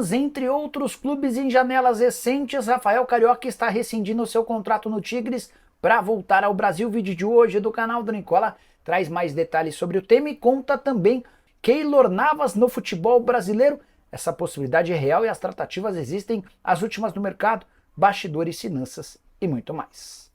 Entre outros clubes em janelas recentes, Rafael Carioca está rescindindo seu contrato no Tigres para voltar ao Brasil. O vídeo de hoje do canal do Nicola traz mais detalhes sobre o tema e conta também Keylor Navas no futebol brasileiro. Essa possibilidade é real e as tratativas existem, as últimas no mercado, bastidores, finanças e muito mais.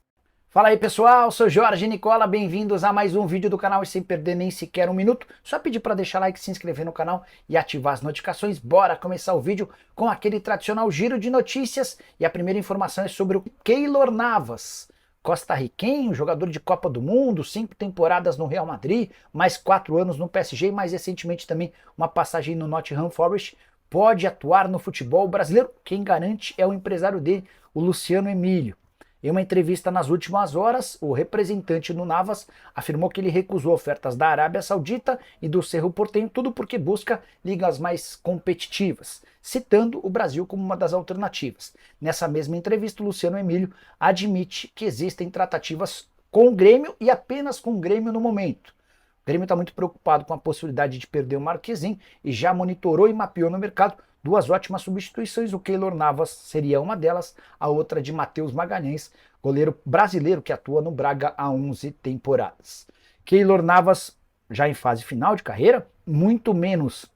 Fala aí pessoal, sou Jorge Nicola, bem-vindos a mais um vídeo do canal e sem perder nem sequer um minuto, só pedir para deixar like, se inscrever no canal e ativar as notificações. Bora começar o vídeo com aquele tradicional giro de notícias e a primeira informação é sobre o Keylor Navas, costarriquenho, jogador de Copa do Mundo, 5 temporadas no Real Madrid, mais 4 anos no PSG e mais recentemente também uma passagem no Nottingham Forest, pode atuar no futebol brasileiro. Quem garante é o empresário dele, o Luciano Emílio. Em uma entrevista nas últimas horas, o representante do Navas afirmou que ele recusou ofertas da Arábia Saudita e do Cerro Porteño, tudo porque busca ligas mais competitivas, citando o Brasil como uma das alternativas. Nessa mesma entrevista, o Luciano Emílio admite que existem tratativas com o Grêmio e apenas com o Grêmio no momento. O Grêmio está muito preocupado com a possibilidade de perder o Marquezinho e já monitorou e mapeou no mercado duas ótimas substituições. O Keylor Navas seria uma delas, a outra de Matheus Magalhães, goleiro brasileiro que atua no Braga há 11 temporadas. Keylor Navas, já em fase final de carreira, muito menos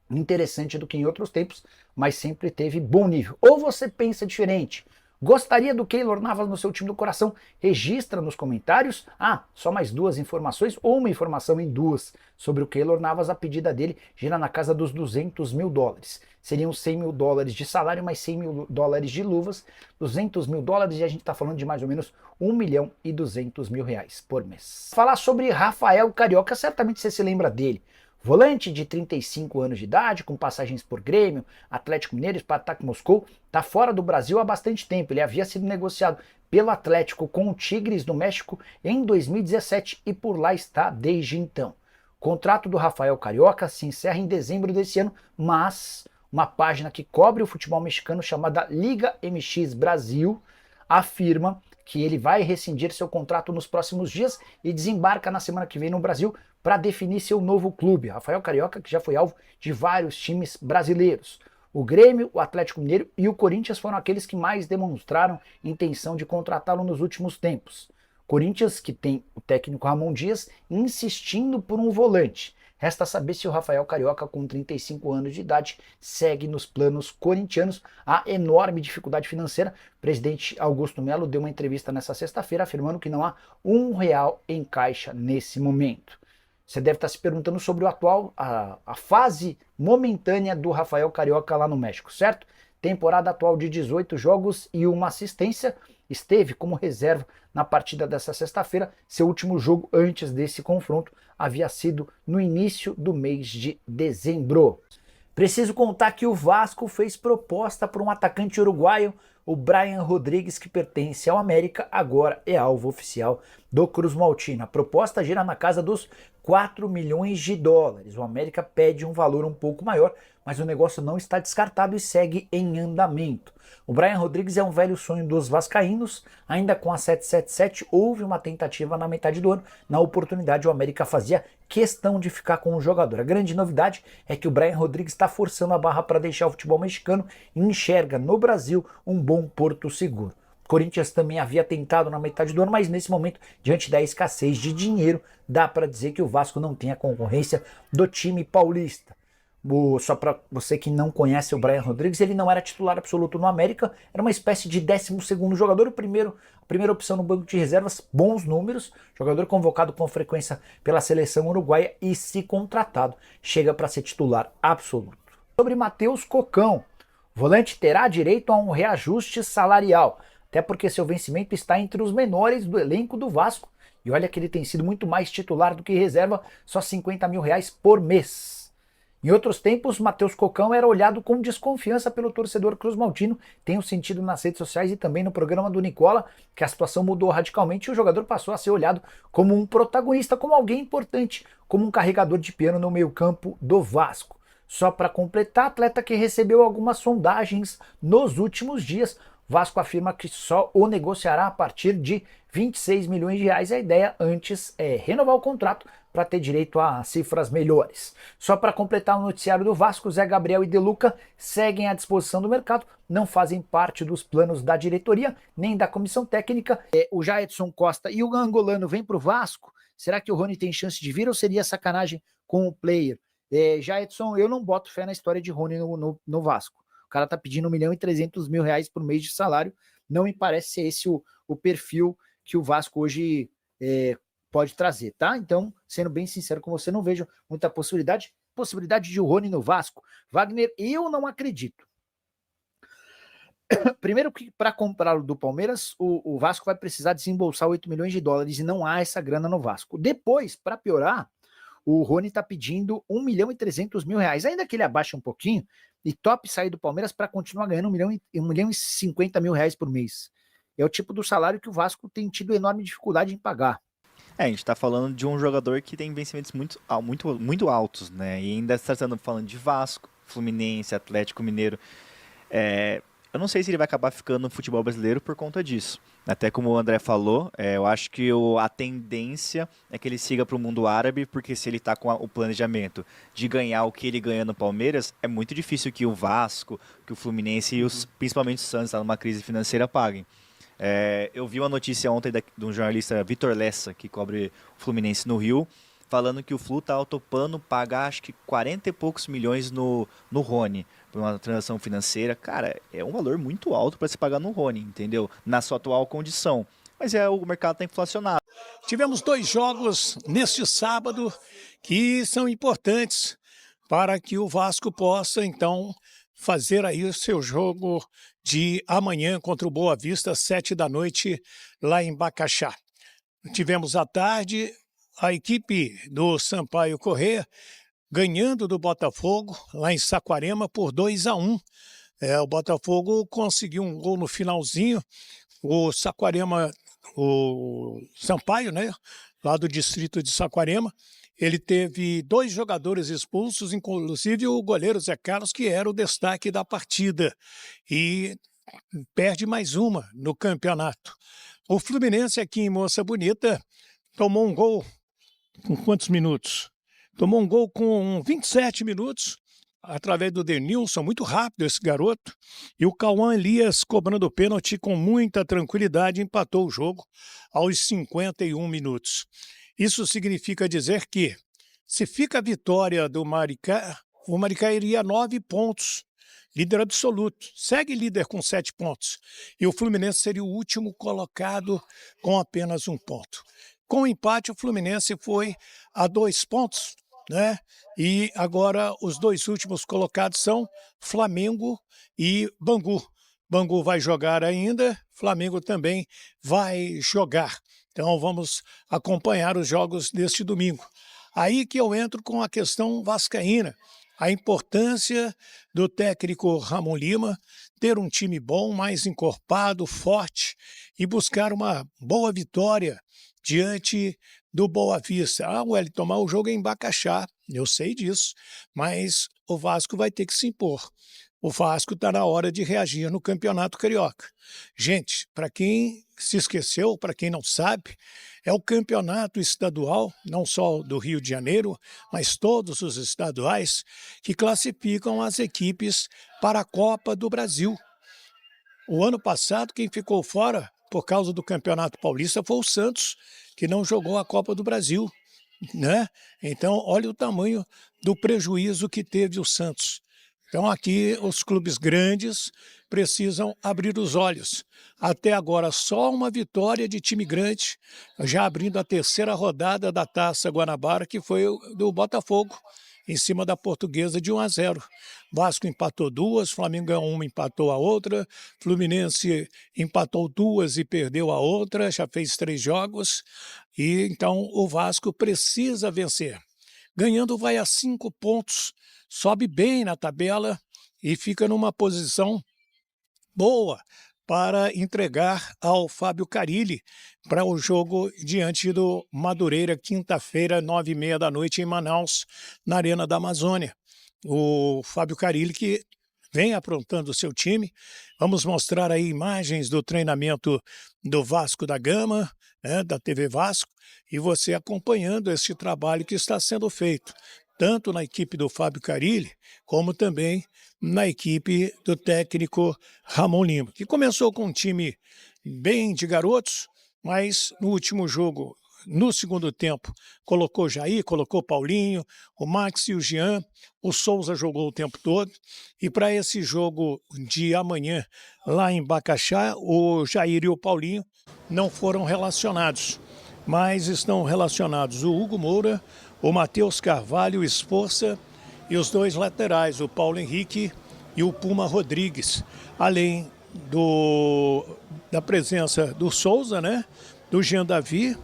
interessante do que em outros tempos, mas sempre teve bom nível. Ou você pensa diferente? Gostaria do Keylor Navas no seu time do coração? Registra nos comentários. Só mais duas informações, ou uma informação em duas, sobre o Keylor Navas. A pedida dele gira na casa dos 200 mil dólares. Seriam 100 mil dólares de salário, mais 100 mil dólares de luvas. 200 mil dólares e a gente está falando de mais ou menos 1 milhão e 200 mil reais por mês. Falar sobre Rafael Carioca, certamente você se lembra dele. Volante de 35 anos de idade, com passagens por Grêmio, Atlético Mineiro, Spartak Moscou, está fora do Brasil há bastante tempo. Ele havia sido negociado pelo Atlético com o Tigres do México em 2017 e por lá está desde então. O contrato do Rafael Carioca se encerra em dezembro desse ano, mas uma página que cobre o futebol mexicano chamada Liga MX Brasil afirma que ele vai rescindir seu contrato nos próximos dias e desembarca na semana que vem no Brasil para definir seu novo clube. Rafael Carioca, que já foi alvo de vários times brasileiros. O Grêmio, o Atlético Mineiro e o Corinthians foram aqueles que mais demonstraram intenção de contratá-lo nos últimos tempos. Corinthians, que tem o técnico Ramon Dias, insistindo por um volante. Resta saber se o Rafael Carioca, com 35 anos de idade, segue nos planos corintianos. Há enorme dificuldade financeira. O presidente Augusto Melo deu uma entrevista nessa sexta-feira afirmando que não há R$1 em caixa nesse momento. Você deve estar se perguntando sobre a fase momentânea do Rafael Carioca lá no México, certo? Temporada atual de 18 jogos e uma assistência. Esteve como reserva na partida dessa sexta-feira. Seu último jogo antes desse confronto havia sido no início do mês de dezembro. Preciso contar que o Vasco fez proposta por um atacante uruguaio, o Brian Rodrigues, que pertence ao América, agora é alvo oficial do Cruz Maltino. A proposta gira na casa dos 4 milhões de dólares. O América pede um valor um pouco maior, mas o negócio não está descartado e segue em andamento. O Brian Rodrigues é um velho sonho dos vascaínos. Ainda com a 777 houve uma tentativa na metade do ano. Na oportunidade o América fazia questão de ficar com o jogador. A grande novidade é que o Brian Rodrigues está forçando a barra para deixar o futebol mexicano e enxerga no Brasil um bom porto seguro. O Corinthians também havia tentado na metade do ano, mas nesse momento, diante da escassez de dinheiro, dá para dizer que o Vasco não tem a concorrência do time paulista. Só para você que não conhece o Brian Rodrigues, ele não era titular absoluto no América, era uma espécie de 12º jogador, a primeira opção no banco de reservas, bons números, jogador convocado com frequência pela seleção uruguaia e, se contratado, chega para ser titular absoluto. Sobre Matheus Cocão, o volante terá direito a um reajuste salarial, até porque seu vencimento está entre os menores do elenco do Vasco, e olha que ele tem sido muito mais titular do que reserva, só R$50 mil por mês. Em outros tempos, Matheus Cocão era olhado com desconfiança pelo torcedor cruzmaltino. Tenho sentido nas redes sociais e também no programa do Nicola que a situação mudou radicalmente e o jogador passou a ser olhado como um protagonista, como alguém importante, como um carregador de piano no meio-campo do Vasco. Só para completar, atleta que recebeu algumas sondagens nos últimos dias, Vasco afirma que só o negociará a partir de 26 milhões de reais. A ideia antes é renovar o contrato para ter direito a cifras melhores. Só para completar o noticiário do Vasco, Zé Gabriel e De Luca seguem à disposição do mercado, não fazem parte dos planos da diretoria nem da comissão técnica. O Jaedson Costa e o Angolano vêm para o Vasco. Será que o Rony tem chance de vir ou seria sacanagem com o player? Jaedson, eu não boto fé na história de Rony no Vasco. O cara tá pedindo 1.300.000 reais por mês de salário. Não me parece ser esse o perfil que o Vasco hoje pode trazer, tá? Então, sendo bem sincero com você, não vejo muita possibilidade de o Rony no Vasco. Wagner, eu não acredito. Primeiro que para comprá-lo do Palmeiras, o Vasco vai precisar desembolsar 8 milhões de dólares e não há essa grana no Vasco. Depois, para piorar, o Rony está pedindo 1.300.000 reais, ainda que ele abaixe um pouquinho e tope sair do Palmeiras para continuar ganhando 1.050.000 reais por mês. É o tipo do salário que o Vasco tem tido enorme dificuldade em pagar. A gente tá falando de um jogador que tem vencimentos muito altos, né? E ainda está falando de Vasco, Fluminense, Atlético Mineiro. Eu não sei se ele vai acabar ficando no futebol brasileiro por conta disso. Até como o André falou, eu acho que a tendência é que ele siga para o mundo árabe, porque se ele está com o planejamento de ganhar o que ele ganha no Palmeiras, é muito difícil que o Vasco, que o Fluminense e principalmente o Santos, tá numa crise financeira, paguem. Eu vi uma notícia ontem de um jornalista, Vitor Lessa, que cobre o Fluminense no Rio, falando que o Flu tá topando pagar acho que 40 e poucos milhões no Rony, por uma transação financeira. Cara, é um valor muito alto para se pagar no Rony, entendeu? Na sua atual condição. Mas o mercado está inflacionado. Tivemos 2 jogos neste sábado que são importantes para que o Vasco possa, então, fazer aí o seu jogo de amanhã contra o Boa Vista, 7 da noite, lá em Bacaxá. Tivemos à tarde a equipe do Sampaio Corrêa ganhando do Botafogo, lá em Saquarema, por 2-1. O Botafogo conseguiu um gol no finalzinho, o Saquarema, o Sampaio, né, lá do distrito de Saquarema, ele teve 2 jogadores expulsos, inclusive o goleiro Zé Carlos, que era o destaque da partida, e perde mais uma no campeonato. O Fluminense aqui em Moça Bonita tomou um gol com quantos minutos? Tomou um gol com 27 minutos, através do Denilson, muito rápido esse garoto, e o Cauã Elias cobrando o pênalti com muita tranquilidade, empatou o jogo aos 51 minutos. Isso significa dizer que, se fica a vitória do Maricá, o Maricá iria a 9 pontos, líder absoluto, segue líder com 7 pontos, e o Fluminense seria o último colocado com apenas 1 ponto. Com o empate, o Fluminense foi a 2 pontos, né? E agora os 2 últimos colocados são Flamengo e Bangu. Bangu vai jogar ainda, Flamengo também vai jogar. Então vamos acompanhar os jogos deste domingo. Aí que eu entro com a questão vascaína, a importância do técnico Ramon Lima ter um time bom, mais encorpado, forte e buscar uma boa vitória diante do Boa Vista. Wellington, mas o jogo é em Bacaxá, eu sei disso, mas o Vasco vai ter que se impor. O Vasco está na hora de reagir no Campeonato Carioca. Gente, para quem se esqueceu, para quem não sabe, é o campeonato estadual, não só do Rio de Janeiro, mas todos os estaduais, que classificam as equipes para a Copa do Brasil. O ano passado, quem ficou fora por causa do Campeonato Paulista foi o Santos, que não jogou a Copa do Brasil, né? Então, olha o tamanho do prejuízo que teve o Santos. Então, aqui, os clubes grandes precisam abrir os olhos. Até agora, só uma vitória de time grande, já abrindo a 3ª rodada da Taça Guanabara, que foi do Botafogo, em cima da Portuguesa de 1-0. Vasco empatou 2, Flamengo ganhou uma, empatou a outra, Fluminense empatou 2 e perdeu a outra, já fez 3 jogos, e então o Vasco precisa vencer. Ganhando vai a 5 pontos, sobe bem na tabela e fica numa posição boa para entregar ao Fábio Carille para o jogo diante do Madureira, quinta-feira, 9h30 da noite, em Manaus, na Arena da Amazônia. O Fábio Carille, que vem aprontando o seu time. Vamos mostrar aí imagens do treinamento do Vasco da Gama, né, da TV Vasco, e você acompanhando esse trabalho que está sendo feito, tanto na equipe do Fábio Carille, como também na equipe do técnico Ramon Lima, que começou com um time bem de garotos, mas no último jogo, no segundo tempo, colocou Jair, colocou Paulinho, o Max e o Jean, o Souza jogou o tempo todo, e para esse jogo de amanhã, lá em Bacaxá, o Jair e o Paulinho não foram relacionados, mas estão relacionados o Hugo Moura, o Matheus Carvalho, o Esforça, e os dois laterais, o Paulo Henrique e o Puma Rodrigues, além da presença do Souza, né, do Jean Davi,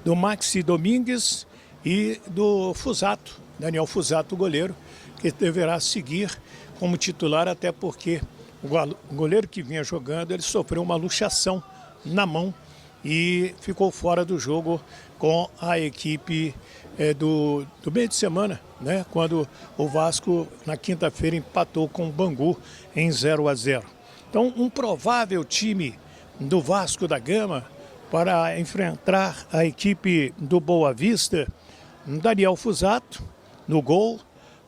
do Maxi Domingues e do Fusato, Daniel Fusato, o goleiro, que deverá seguir como titular, até porque o goleiro que vinha jogando, ele sofreu uma luxação na mão e ficou fora do jogo com a equipe do meio de semana, né, quando o Vasco, na quinta-feira, empatou com o Bangu em 0-0. Então, um provável time do Vasco da Gama para enfrentar a equipe do Boa Vista: Daniel Fusato no gol,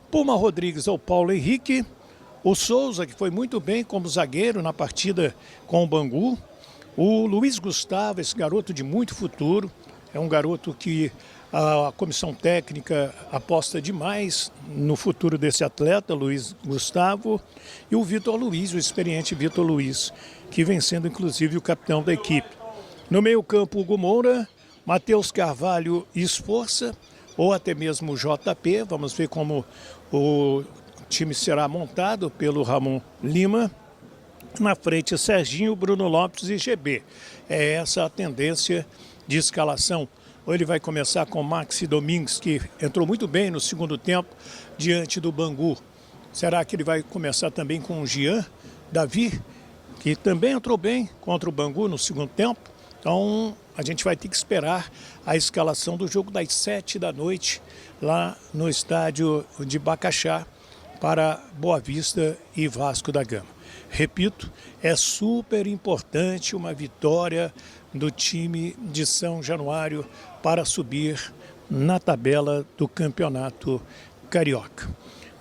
Puma Rodrigues ou Paulo Henrique, o Souza, que foi muito bem como zagueiro na partida com o Bangu, o Luiz Gustavo, esse garoto de muito futuro, é um garoto que a comissão técnica aposta demais no futuro desse atleta, Luiz Gustavo, e o Vitor Luiz, o experiente Vitor Luiz, que vem sendo inclusive o capitão da equipe. No meio-campo, Hugo Moura, Matheus Carvalho e Esforça, ou até mesmo o JP. Vamos ver como o time será montado pelo Ramon Lima. Na frente, Serginho, Bruno Lopes e GB. É essa a tendência de escalação. Ou ele vai começar com Maxi Domingues, que entrou muito bem no segundo tempo diante do Bangu. Será que ele vai começar também com o Jean Davi, que também entrou bem contra o Bangu no segundo tempo? Então, a gente vai ter que esperar a escalação do jogo das 7h, lá no estádio de Bacaxá, para Boa Vista e Vasco da Gama. Repito, é super importante uma vitória do time de São Januário para subir na tabela do Campeonato Carioca.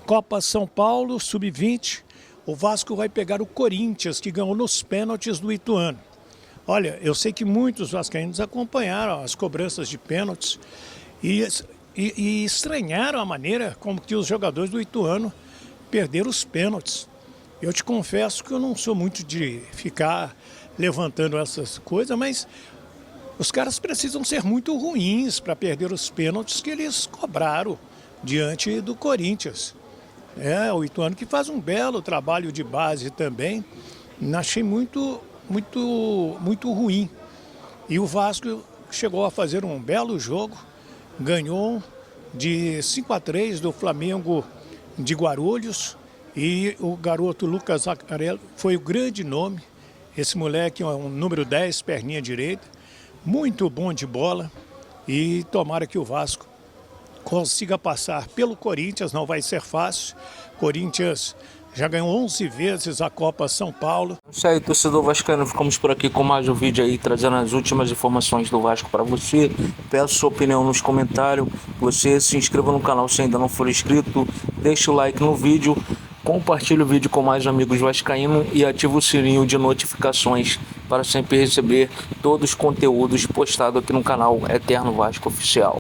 Copa São Paulo, Sub-20, o Vasco vai pegar o Corinthians, que ganhou nos pênaltis do Ituano. Olha, eu sei que muitos vascaínos acompanharam as cobranças de pênaltis e estranharam a maneira como que os jogadores do Ituano perderam os pênaltis. Eu te confesso que eu não sou muito de ficar levantando essas coisas, mas os caras precisam ser muito ruins para perder os pênaltis que eles cobraram diante do Corinthians. O Ituano que faz um belo trabalho de base também, achei muito ruim. E o Vasco chegou a fazer um belo jogo, ganhou de 5-3 do Flamengo de Guarulhos, e o garoto Lucas Zaccarelli foi o grande nome. Esse moleque é um número 10, perninha direita, muito bom de bola, e tomara que o Vasco consiga passar pelo Corinthians. Não vai ser fácil. Corinthians já ganhou 11 vezes a Copa São Paulo. É isso aí, torcedor vascaíno, ficamos por aqui com mais um vídeo aí, trazendo as últimas informações do Vasco para você. Peço sua opinião nos comentários. Você se inscreva no canal se ainda não for inscrito, deixa o like no vídeo, compartilhe o vídeo com mais amigos vascaínos e ative o sininho de notificações para sempre receber todos os conteúdos postados aqui no canal Eterno Vasco Oficial.